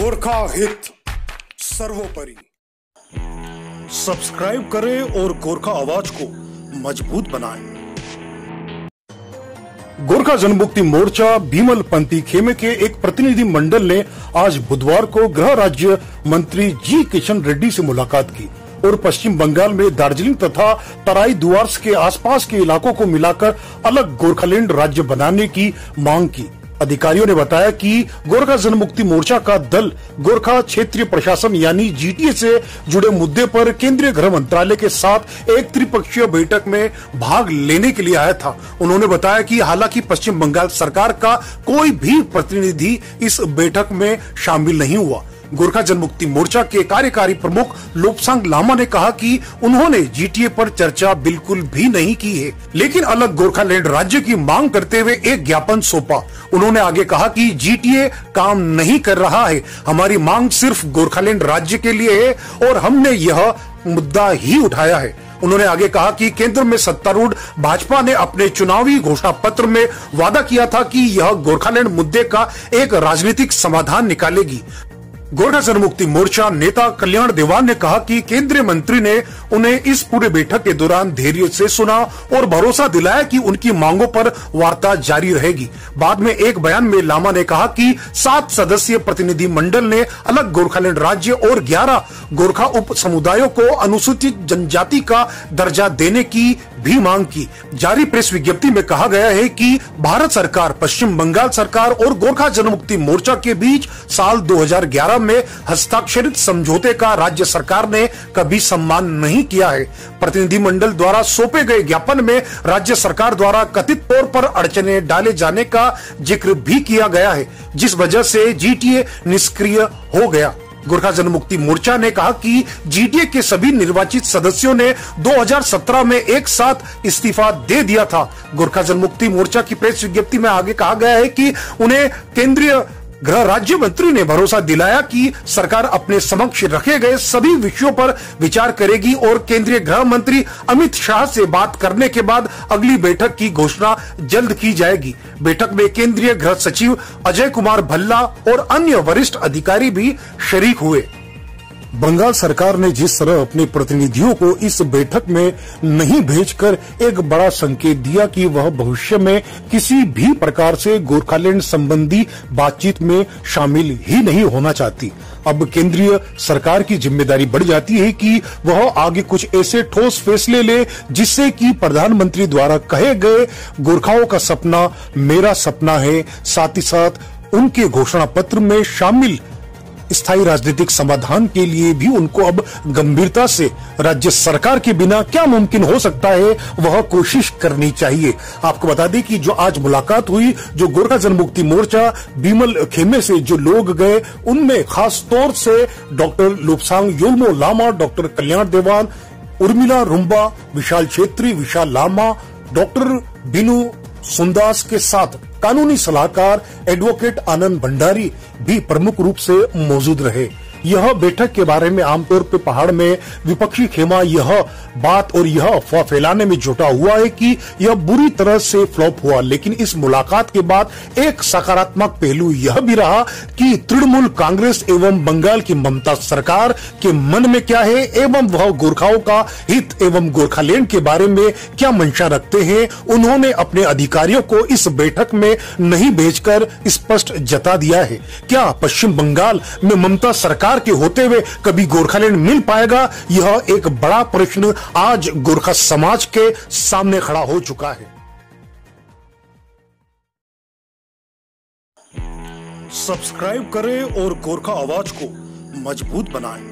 गोरखा हित सर्वोपरि। सब्सक्राइब करें और गोरखा आवाज को मजबूत बनाएं। गोरखा जनमुक्ति मोर्चा बीमल पंथी खेमे के एक प्रतिनिधि मंडल ने आज बुधवार को गृह राज्य मंत्री जी किशन रेड्डी से मुलाकात की और पश्चिम बंगाल में दार्जिलिंग तथा तराई दुआर्स के आसपास के इलाकों को मिलाकर अलग गोरखालैंड राज्य बनाने की मांग की। अधिकारियों ने बताया कि गोरखा जनमुक्ति मोर्चा का दल गोरखा क्षेत्रीय प्रशासन यानी जीटीए से जुड़े मुद्दे पर केंद्रीय गृह मंत्रालय के साथ एक त्रिपक्षीय बैठक में भाग लेने के लिए आया था। उन्होंने बताया कि हालांकि पश्चिम बंगाल सरकार का कोई भी प्रतिनिधि इस बैठक में शामिल नहीं हुआ। गोरखा जनमुक्ति मोर्चा के कार्यकारी प्रमुख लोपसांग लामा ने कहा कि उन्होंने जीटीए पर चर्चा बिल्कुल भी नहीं की है, लेकिन अलग गोरखालैंड राज्य की मांग करते हुए एक ज्ञापन सौंपा। उन्होंने आगे कहा कि जीटीए काम नहीं कर रहा है, हमारी मांग सिर्फ गोरखालैंड राज्य के लिए है और हमने यह मुद्दा ही उठाया है। उन्होंने आगे कहा कि केंद्र में सत्तारूढ़ भाजपा ने अपने चुनावी घोषणा पत्र में वादा किया था कि यह गोरखालैंड मुद्दे का एक राजनीतिक समाधान निकालेगी। गोरखा जनमुक्ति मोर्चा नेता कल्याण देवान ने कहा कि केंद्रीय मंत्री ने उन्हें इस पूरे बैठक के दौरान धैर्य से सुना और भरोसा दिलाया कि उनकी मांगों पर वार्ता जारी रहेगी। बाद में एक बयान में लामा ने कहा कि 7 सदस्यीय प्रतिनिधि मंडल ने अलग गोरखालैंड राज्य और 11 गोरखा उप समुदायों को अनुसूचित जनजाति का दर्जा देने की भी मांग की। जारी प्रेस विज्ञप्ति में कहा गया है कि भारत सरकार, पश्चिम बंगाल सरकार और गोरखा जनमुक्ति मोर्चा के बीच साल 2011 में हस्ताक्षरित समझौते का राज्य सरकार ने कभी सम्मान नहीं किया है। प्रतिनिधि मंडल द्वारा सौंपे गए ज्ञापन में राज्य सरकार द्वारा कथित तौर पर अड़चने डाले जाने का जिक्र भी किया गया है, जिस वजह से जीटीए निष्क्रिय हो गया। गोरखा जनमुक्ति मोर्चा ने कहा कि जीटीए के सभी निर्वाचित सदस्यों ने 2017 में एक साथ इस्तीफा दे दिया था। गोरखा जनमुक्ति मोर्चा की प्रेस विज्ञप्ति में आगे कहा गया है कि उन्हें केंद्रीय गृह राज्य मंत्री ने भरोसा दिलाया कि सरकार अपने समक्ष रखे गए सभी विषयों पर विचार करेगी और केंद्रीय गृह मंत्री अमित शाह से बात करने के बाद अगली बैठक की घोषणा जल्द की जाएगी। बैठक में केंद्रीय गृह सचिव अजय कुमार भल्ला और अन्य वरिष्ठ अधिकारी भी शरीक हुए। बंगाल सरकार ने जिस तरह अपने प्रतिनिधियों को इस बैठक में नहीं भेजकर एक बड़ा संकेत दिया कि वह भविष्य में किसी भी प्रकार से गोरखालैंड संबंधी बातचीत में शामिल ही नहीं होना चाहती, अब केंद्रीय सरकार की जिम्मेदारी बढ़ जाती है कि वह आगे कुछ ऐसे ठोस फैसले ले जिससे कि प्रधानमंत्री द्वारा कहे गए गोरखाओं का सपना मेरा सपना है, साथ ही साथ उनके घोषणा पत्र में शामिल स्थायी राजनीतिक समाधान के लिए भी उनको अब गंभीरता से राज्य सरकार के बिना क्या मुमकिन हो सकता है वह कोशिश करनी चाहिए। आपको बता दें कि जो आज मुलाकात हुई, जो गोरखा जनमुक्ति मोर्चा बीमल खेमे से जो लोग गए, उनमें खास तौर से डॉक्टर लोपसांग योल्मो लामा, डॉक्टर कल्याण देवान, उर्मिला रुम्बा, विशाल छेत्री, विशाल लामा, डॉक्टर बिनु सुंदास के साथ कानूनी सलाहकार एडवोकेट आनंद भंडारी भी प्रमुख रूप से मौजूद रहे। यह बैठक के बारे में आमतौर पर पहाड़ में विपक्षी खेमा यह बात और यह अफवाह फैलाने में जुटा हुआ है कि यह बुरी तरह से फ्लॉप हुआ, लेकिन इस मुलाकात के बाद एक सकारात्मक पहलू यह भी रहा कि तृणमूल कांग्रेस एवं बंगाल की ममता सरकार के मन में क्या है एवं वह गोरखाओं का हित एवं गोरखालैंड के बारे में क्या मंशा रखते हैं। उन्होंने अपने अधिकारियों को इस बैठक में नहीं भेजकर स्पष्ट जता दिया है। क्या पश्चिम बंगाल में ममता सरकार के होते हुए कभी गोरखालैंड मिल पाएगा? यह एक बड़ा प्रश्न आज गोरखा समाज के सामने खड़ा हो चुका है। सब्सक्राइब करें और गोरखा आवाज को मजबूत बनाएं।